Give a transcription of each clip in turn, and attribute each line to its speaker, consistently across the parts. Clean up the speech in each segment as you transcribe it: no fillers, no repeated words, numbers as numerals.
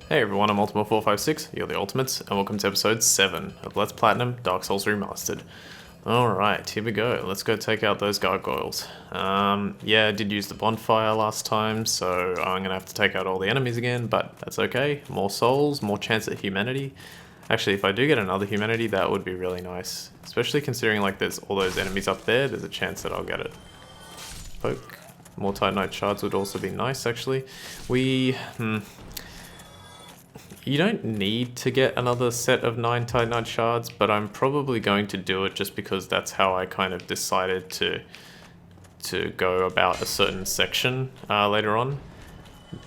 Speaker 1: Hey everyone, I'm Ultima456, you're the Ultimates, and welcome to episode 7 of Let's Platinum Dark Souls Remastered. Alright, here we go. Let's go take out those gargoyles. Yeah, I did use the bonfire last time, so I'm gonna have to take out all the enemies again, but that's okay. More souls, more chance at humanity. Actually, if I do get another humanity, that would be really nice. Especially considering like there's all those enemies up there, there's a chance that I'll get it. Poke. More Titanite shards would also be nice, actually. You don't need to get another set of 9 Titanite shards, but I'm probably going to do it just because that's how I kind of decided to go about a certain section later on.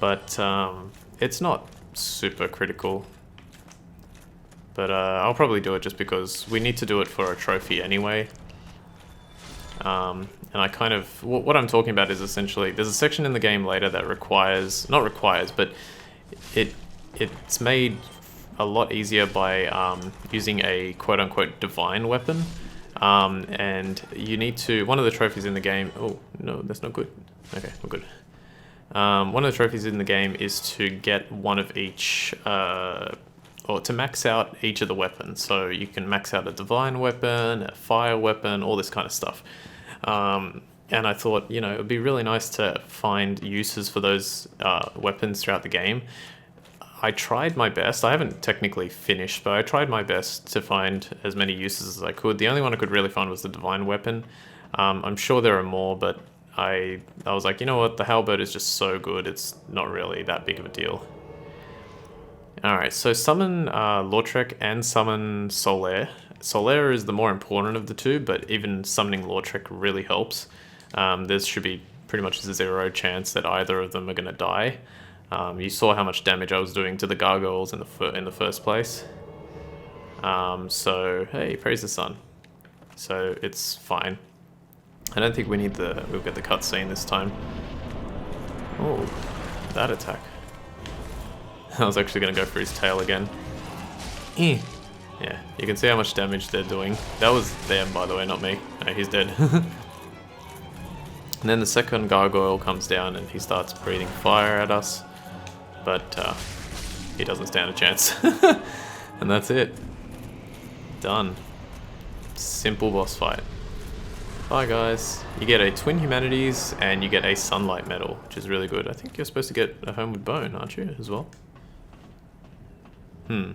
Speaker 1: But it's not super critical. But I'll probably do it just because we need to do it for a trophy anyway. And I kind of... What I'm talking about is essentially... There's a section in the game later that requires... Not requires, but it's made a lot easier by using a quote-unquote divine weapon. And you need to... One of the trophies in the game... Oh, no, that's not good. Okay, we're good. One of the trophies in the game is to get one of each... or to max out each of the weapons. So you can max out a divine weapon, a fire weapon, all this kind of stuff. And I thought, you know, it would be really nice to find uses for those weapons throughout the game. I tried my best. I haven't technically finished, but I tried my best to find as many uses as I could. The only one I could really find was the divine weapon. I'm sure there are more, but I was like, you know what, the halberd is just so good, it's not really that big of a deal. Alright, so summon Lautrec and summon Solaire. Solaire is the more important of the two, but even summoning Lautrec really helps. There should be pretty much zero chance that either of them are going to die. You saw how much damage I was doing to the gargoyles in the first place. So, hey, praise the sun. So, it's fine. I don't think we'll get the cutscene this time. Oh, that attack. I was actually going to go for his tail again. Yeah, you can see how much damage they're doing. That was them, by the way, not me. No, he's dead. And then the second gargoyle comes down and he starts breathing fire at us. But he doesn't stand a chance. And that's it. Done. Simple boss fight. Bye guys. You get a Twin Humanities and you get a Sunlight Medal, which is really good. I think you're supposed to get a Homeward Bone, aren't you, as well?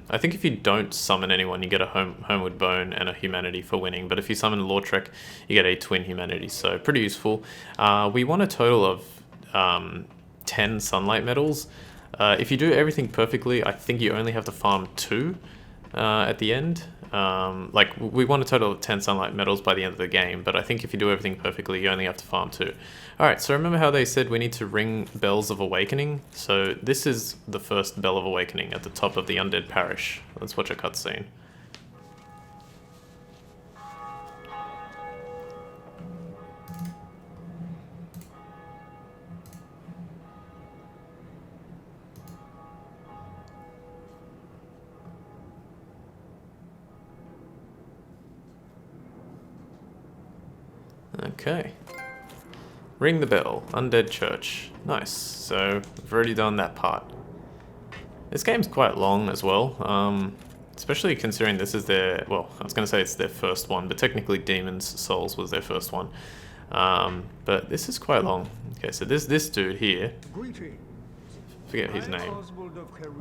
Speaker 1: I think if you don't summon anyone, you get a Homeward Bone and a Humanity for winning. But if you summon Lautrec, you get a Twin Humanity. So pretty useful. We want a total of 10 Sunlight Medals. If you do everything perfectly, I think you only have to farm 2 at the end. Like, we want a total of 10 Sunlight Medals by the end of the game, but I think if you do everything perfectly, you only have to farm 2. Alright, so remember how they said we need to ring Bells of Awakening? So this is the first Bell of Awakening at the top of the Undead Parish. Let's watch a cutscene. Okay. Ring the bell. Undead Church. Nice. So, we've already done that part. This game's quite long as well. Especially considering this is their... Well, I was going to say it's their first one, but technically Demon's Souls was their first one. But this is quite long. Okay, so this dude here... Forget his name.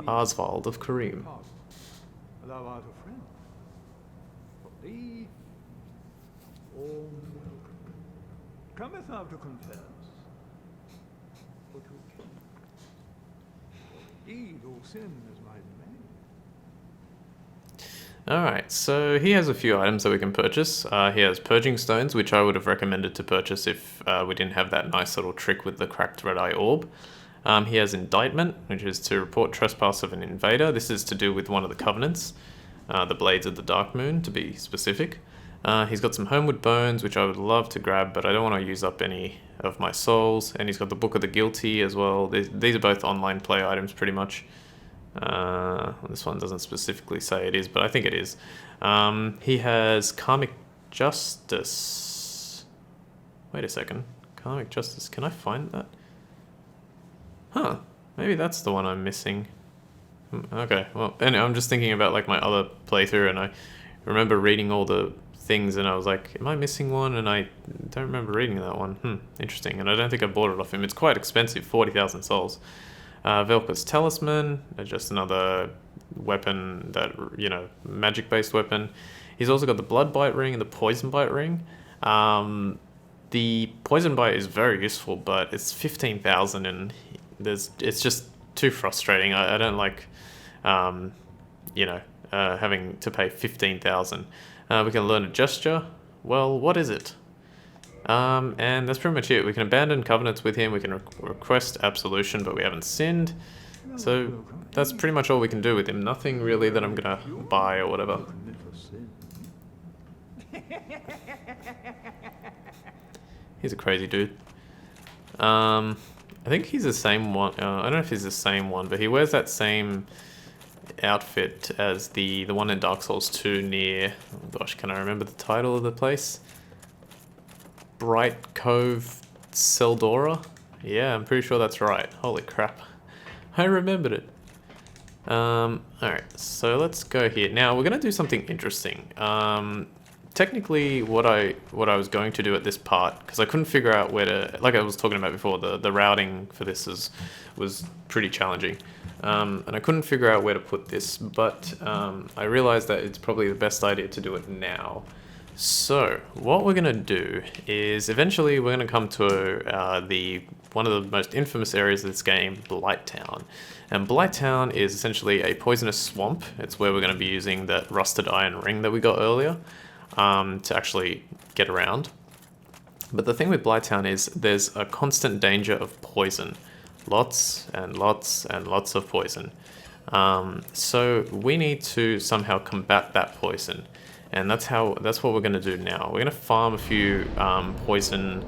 Speaker 1: Oswald of Kareem.
Speaker 2: Thou art a friend. For thee, all cometh thou to confess, or to kill. For thee, no sin is my domain.
Speaker 1: Alright, so he has a few items that we can purchase. He has Purging Stones, which I would have recommended to purchase if we didn't have that nice little trick with the cracked red eye orb. He has Indictment, which is to report trespass of an invader. This is to do with one of the covenants, the Blades of the Dark Moon, to be specific. He's got some Homeward Bones, which I would love to grab, but I don't want to use up any of my souls. And he's got the Book of the Guilty as well. These are both online play items, pretty much. This one doesn't specifically say it is, but I think it is. He has Karmic Justice. Wait a second. Karmic Justice. Can I find that? Huh. Maybe that's the one I'm missing. Okay, well, and I'm just thinking about like my other playthrough, and I remember reading all the things, and I was like, am I missing one? And I don't remember reading that one. Interesting. And I don't think I bought it off him. It's quite expensive, 40,000 souls. Velka's Talisman, just another weapon that, you know, magic-based weapon. He's also got the Blood Bite Ring and the Poison Bite Ring. The Poison Bite is very useful, but it's 15,000, and it's just too frustrating. I don't like, you know, having to pay 15,000. We can learn a gesture. Well, what is it? And that's pretty much it. We can abandon covenants with him. We can request absolution, but we haven't sinned. So that's pretty much all we can do with him. Nothing really that I'm gonna buy or whatever. He's a crazy dude. I think he's the same one. I don't know if he's the same one, but he wears that same outfit as the one in Dark Souls 2 near... Oh gosh, can I remember the title of the place? Bright Cove Seldora? Yeah, I'm pretty sure that's right. Holy crap. I remembered it. Alright, so let's go here. Now, we're going to do something interesting. Technically, what I was going to do at this part, because I couldn't figure out where to... Like I was talking about before, the routing for this was pretty challenging. And I couldn't figure out where to put this, but I realized that it's probably the best idea to do it now. So, what we're going to do is, eventually we're going to come to one of the most infamous areas of this game, Blighttown. And Blighttown is essentially a poisonous swamp. It's where we're going to be using that rusted iron ring that we got earlier to actually get around. But the thing with Blighttown is there's a constant danger of poison. Lots and lots and lots of poison. So we need to somehow combat that poison. And that's what we're going to do now. We're going to farm a few poison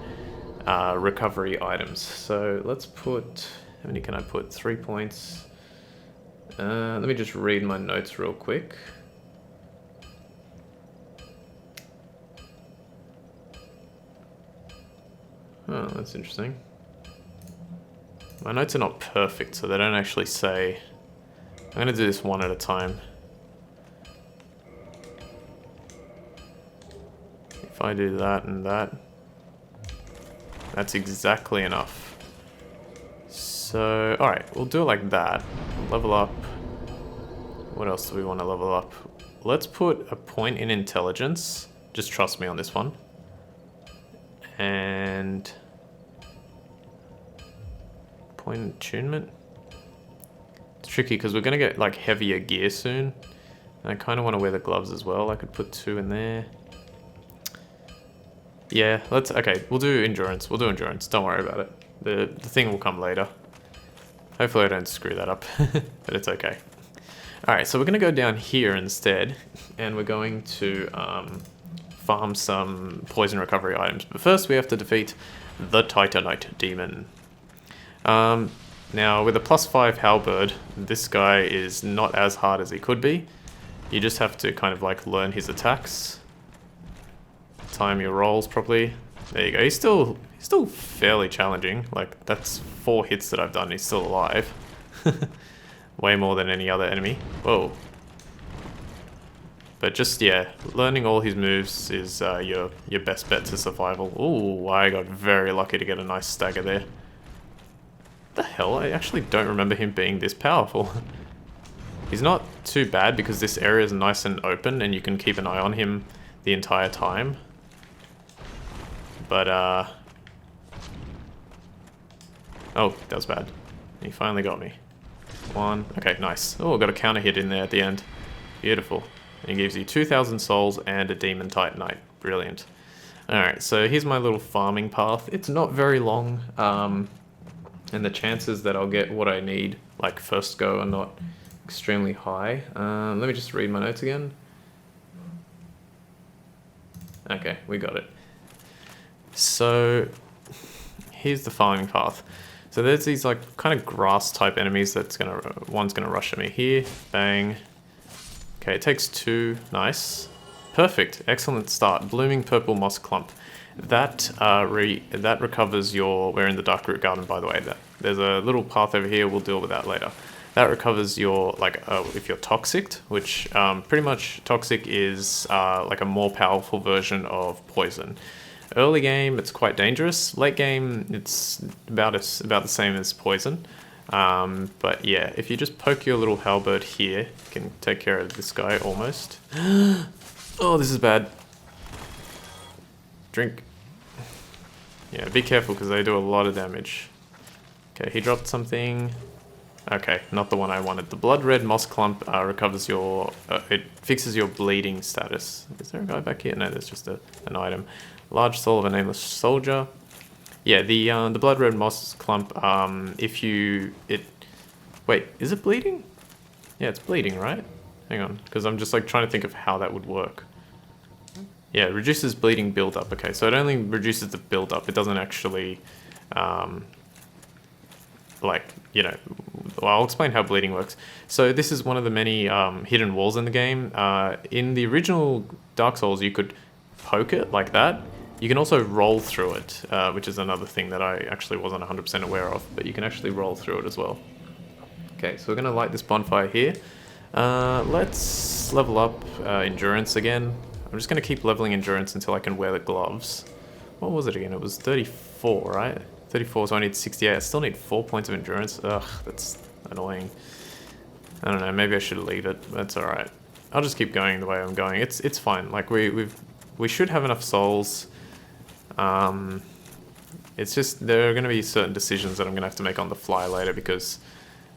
Speaker 1: recovery items. So let's put... How many can I put? 3 points. Let me just read my notes real quick. Oh, that's interesting. My notes are not perfect, so they don't actually say... I'm going to do this one at a time. If I do that and that, that's exactly enough. So, alright, we'll do it like that. Level up. What else do we want to level up? Let's put a point in intelligence. Just trust me on this one. And... point in attunement. It's tricky because we're going to get like heavier gear soon. And I kind of want to wear the gloves as well. I could put 2 in there. Yeah, okay, we'll do endurance. We'll do endurance. Don't worry about it. The thing will come later. Hopefully I don't screw that up, but it's okay. Alright, so we're going to go down here instead, and we're going to farm some poison recovery items. But first we have to defeat the Titanite Demon. Now, with a +5 halberd, this guy is not as hard as he could be. You just have to kind of like learn his attacks. Time your rolls properly. There you go. He's still fairly challenging. Like, that's 4 hits that I've done. He's still alive. Way more than any other enemy. Whoa. But just, yeah, learning all his moves is your best bet to survival. Ooh, I got very lucky to get a nice stagger there. What the hell? I actually don't remember him being this powerful. He's not too bad because this area is nice and open and you can keep an eye on him the entire time. But, oh, that was bad. He finally got me. 1. Okay, nice. Oh, got a counter hit in there at the end. Beautiful. And he gives you 2,000 souls and a Demon Titanite. Brilliant. Alright, so here's my little farming path. It's not very long, and the chances that I'll get what I need, like first go, are not extremely high. Let me just read my notes again. Okay, we got it. So, here's the farming path. So there's these like kind of grass type enemies one's gonna rush at me here. Bang. Okay, it takes 2. Nice. Perfect. Excellent start. Blooming purple moss clump. That recovers your... We're in the Darkroot Garden, by the way. There's a little path over here. We'll deal with that later. that recovers your, like, if you're toxic, which pretty much toxic is like a more powerful version of poison. Early game, it's quite dangerous. Late game, it's about the same as poison. But yeah, if you just poke your little halberd here, you can take care of this guy almost. Oh, this is bad. Drink. Yeah, be careful because they do a lot of damage. Okay, he dropped something. Okay, not the one I wanted. The blood red moss clump recovers your... it fixes your bleeding status. Is there a guy back here? No, there's just an item. Large soul of a nameless soldier. Yeah, the blood red moss clump, if you... Wait, is it bleeding? Yeah, it's bleeding, right? Hang on, because I'm just like trying to think of how that would work. Yeah, it reduces bleeding buildup. Okay, so it only reduces the buildup. It doesn't actually, like, you know, well, I'll explain how bleeding works. So this is one of the many hidden walls in the game. In the original Dark Souls, you could poke it like that. You can also roll through it, which is another thing that I actually wasn't 100% aware of, but you can actually roll through it as well. Okay, so we're going to light this bonfire here. Let's level up endurance again. I'm just going to keep leveling endurance until I can wear the gloves. What was it again? It was 34, right? 34, so I need 68. I still need 4 points of endurance. Ugh, that's annoying. I don't know, maybe I should leave it. That's alright. I'll just keep going the way I'm going. It's fine. Like, we should have enough souls. It's just, there are going to be certain decisions that I'm going to have to make on the fly later because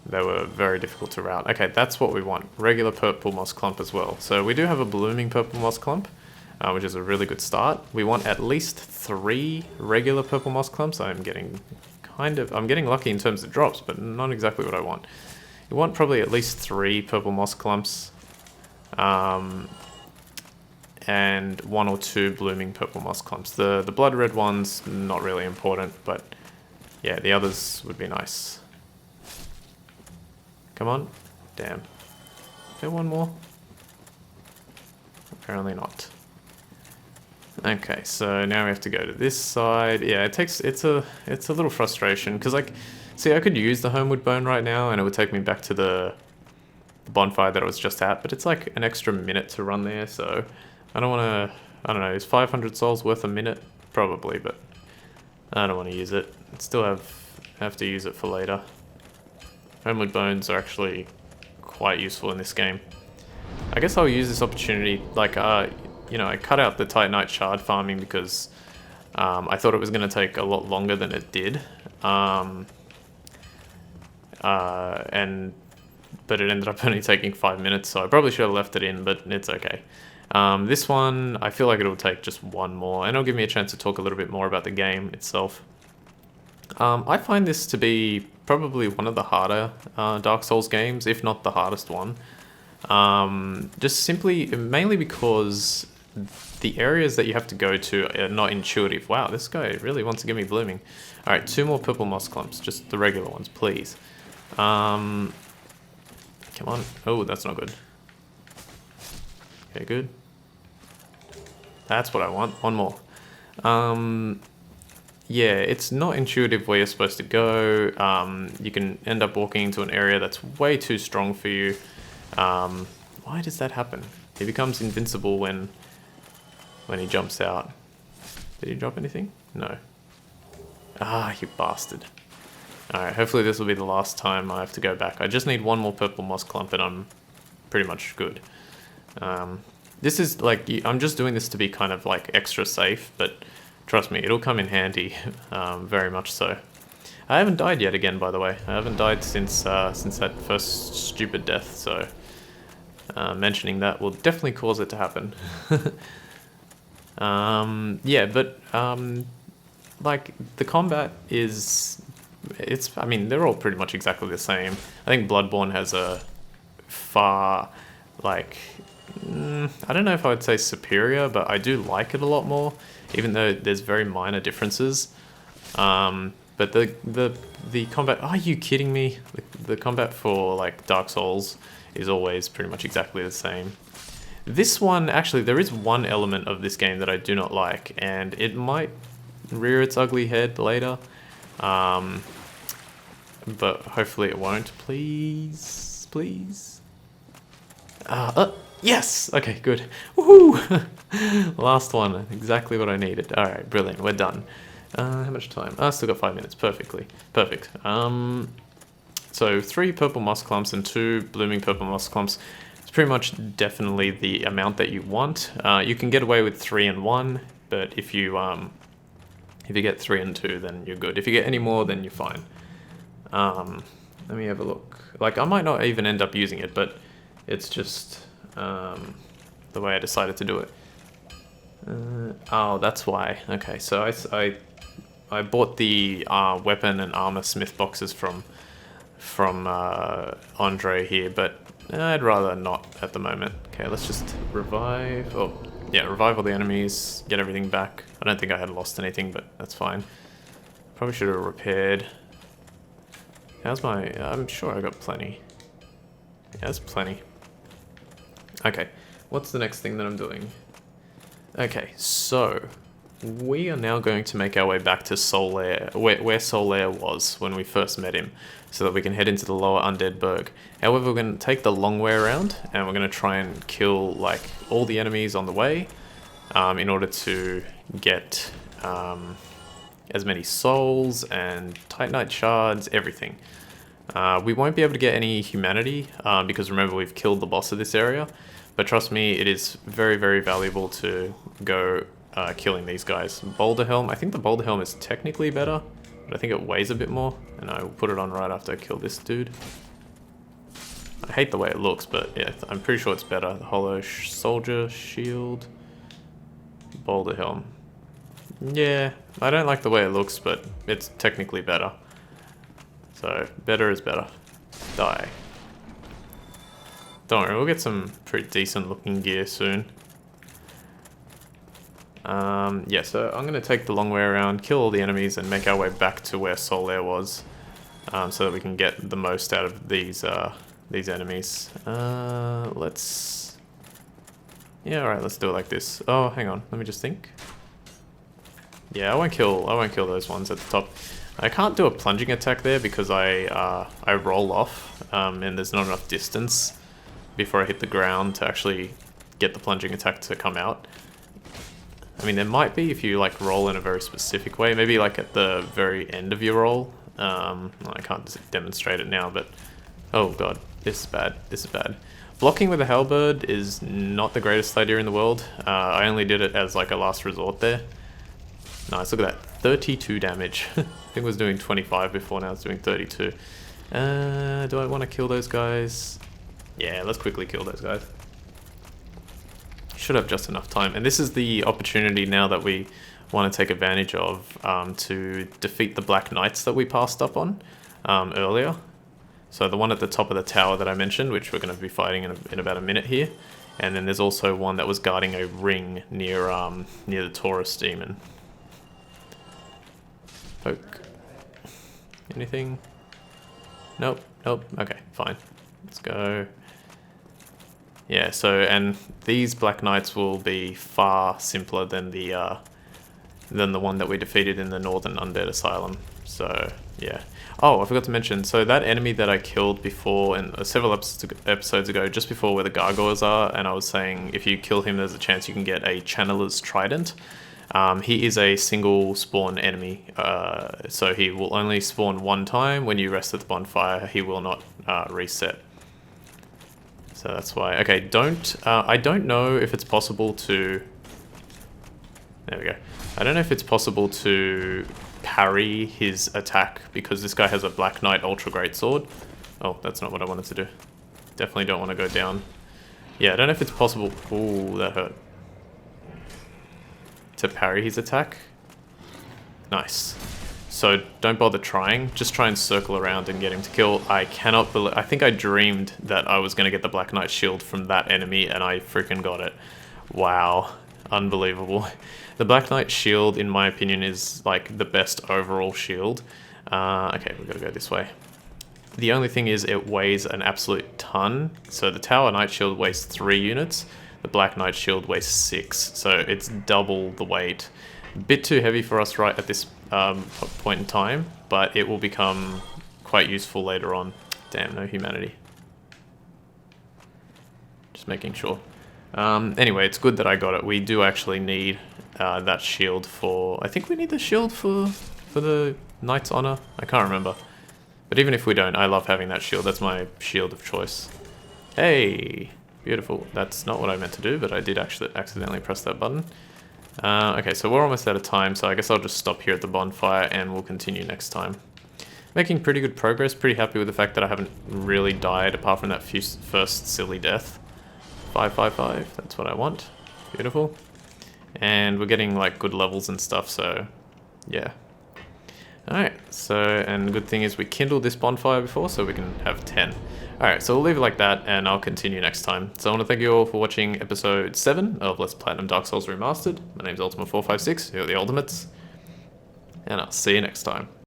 Speaker 1: they were very difficult to route. Okay, that's what we want. Regular purple moss clump as well. So we do have a blooming purple moss clump, which is a really good start. We want at least 3 regular purple moss clumps. I'm getting lucky in terms of drops, but not exactly what I want. You want probably at least 3 purple moss clumps, and 1 or 2 blooming purple moss clumps. The blood red ones, not really important, but yeah, the others would be nice. Come on. Damn. Is there one more? Apparently not. Okay, so now we have to go to this side. Yeah, it's a little frustration because, like, see, I could use the Homewood Bone right now and it would take me back to the bonfire that I was just at, but it's like an extra minute to run there, so I don't want to, I don't know, is 500 souls worth a minute? Probably, but I don't want to use it. I still have to use it for later. Homewood Bones are actually quite useful in this game. I guess I'll use this opportunity, like, you know, I cut out the Titanite shard farming because I thought it was going to take a lot longer than it did. But it ended up only taking 5 minutes, so I probably should have left it in, but it's okay. This one, I feel like it'll take just 1 more, and it'll give me a chance to talk a little bit more about the game itself. I find this to be probably one of the harder Dark Souls games, if not the hardest one. Just simply, mainly because the areas that you have to go to are not intuitive. Wow, this guy really wants to get me blooming. Alright, 2 more purple moss clumps, just the regular ones, please. Come on. Oh, that's not good. Okay, good. That's what I want. 1 more. Yeah, it's not intuitive where you're supposed to go. You can end up walking into an area that's way too strong for you. Why does that happen? He becomes invincible when he jumps out. Did he drop anything? No. Ah, you bastard. Alright, hopefully this will be the last time I have to go back. I just need 1 more purple moss clump and I'm pretty much good. This is like, I'm just doing this to be kind of like extra safe, but trust me, it'll come in handy, very much so. I haven't died yet again, by the way. I haven't died since that first stupid death, so mentioning that will definitely cause it to happen. Yeah, but like the combat is, I mean, they're all pretty much exactly the same. I think Bloodborne has a far, like, I don't know if I would say superior, but I do like it a lot more, even though there's very minor differences. But the combat, are you kidding me? The combat for like Dark Souls is always pretty much exactly the same. This one, actually, there is one element of this game that I do not like, and it might rear its ugly head later. but hopefully it won't. Please, please. Yes! Okay, good. Woohoo! Last one, exactly what I needed. Alright, brilliant, we're done. How much time? Still got 5 minutes, perfect. So 3 purple moss clumps and 2 blooming purple moss clumps. It's pretty much definitely the amount that you want. You can get away with 3 and 1, but if you get 3 and 2, then you're good. If you get any more, then you're fine. Let me have a look. Like, I might not even end up using it, but it's just the way I decided to do it. Oh, that's why. Okay, so I bought the weapon and armor smith boxes from Andre here, but I'd rather not at the moment. Okay, let's just revive. Oh, yeah, revive all the enemies, get everything back. I don't think I had lost anything, but that's fine. Probably should have repaired. How's my... I'm sure I got plenty. Yeah, that's plenty. Okay, what's the next thing that I'm doing? Okay, so we are now going to make our way back to Solaire, where Solaire was when we first met him, so that we can head into the lower Undead Burg. However, we're going to take the long way around, and we're going to try and kill like all the enemies on the way, in order to get as many souls and Titanite shards, everything. We won't be able to get any humanity, because remember, we've killed the boss of this area. But trust me, it is very, very valuable to go killing these guys. Boulder Helm, I think the Boulder Helm is technically better, but I think it weighs a bit more, and I will put it on right after I kill this dude. I hate the way it looks, but yeah, I'm pretty sure it's better. The Hollow Soldier Shield, Boulder Helm. Yeah, I don't like the way it looks, but it's technically better. So, better is better. Die. Don't worry, we'll get some pretty decent looking gear soon. Yeah, so I'm going to take the long way around, kill all the enemies, and make our way back to where Solaire was, so that we can get the most out of these enemies. Let's... Yeah, alright, let's do it like this. Oh, hang on, let me just think. Yeah, I won't kill those ones at the top. I can't do a plunging attack there because I roll off, and there's not enough distance before I hit the ground to actually get the plunging attack to come out. I mean, there might be if you like roll in a very specific way, maybe like at the very end of your roll. I can't demonstrate it now, but oh god, this is bad. This is bad. Blocking with a halberd is not the greatest idea in the world. I only did it as like a last resort there. Nice, look at that, 32 damage. I think it was doing 25 before, now it's doing 32. Do I want to kill those guys? Yeah, let's quickly kill those guys. Should have just enough time. And this is the opportunity now that we want to take advantage of, to defeat the Black Knights that we passed up on earlier. So the one at the top of the tower that I mentioned, which we're going to be fighting in about a minute here. And then there's also one that was guarding a ring near the Taurus demon. Poke. Anything? Nope, nope. Okay, fine. Let's go. Yeah, so, and these Black Knights will be far simpler than the one that we defeated in the Northern Undead Asylum. So, yeah. Oh, I forgot to mention, so that enemy that I killed before, and several episodes ago, just before where the gargoyles are, and I was saying if you kill him, there's a chance you can get a Channeler's Trident. He is a single spawn enemy, so he will only spawn one time. When you rest at the bonfire, he will not reset. So that's why. Okay, I don't know if it's possible to... There we go. I don't know if it's possible to parry his attack, because this guy has a Black Knight Ultra Great Sword. Oh, that's not what I wanted to do. Definitely don't want to go down. Yeah, I don't know if it's possible... Ooh, that hurt. To parry his attack. Nice. So don't bother trying, just try and circle around and get him to kill. I cannot believe... I think I dreamed that I was going to get the Black Knight shield from that enemy, and I freaking got it. Wow. Unbelievable. The Black Knight shield, in my opinion, is like the best overall shield. Okay, we've got to go this way. The only thing is it weighs an absolute ton. So the Tower Knight shield weighs 3 units. The Black Knight shield weighs 6. So it's double the weight. A bit too heavy for us right at this point in time, but it will become quite useful later on. Damn, no humanity. Just making sure. Anyway, it's good that I got it. We do actually need that shield for... I think we need the shield for the Knight's Honor. I can't remember. But even if we don't, I love having that shield. That's my shield of choice. Hey! Beautiful. That's not what I meant to do, but I did actually accidentally press that button. Okay, so we're almost out of time, so I guess I'll just stop here at the bonfire and we'll continue next time. Making pretty good progress. Pretty happy with the fact that I haven't really died apart from that first silly death. 555, that's what I want. Beautiful. And we're getting like good levels and stuff, so yeah. Alright, so, and the good thing is we kindled this bonfire before, so we can have 10. Alright, so we'll leave it like that, and I'll continue next time. So I want to thank you all for watching episode 7 of Let's Platinum Dark Souls Remastered. My name's Ultima456, here are the Ultimates, and I'll see you next time.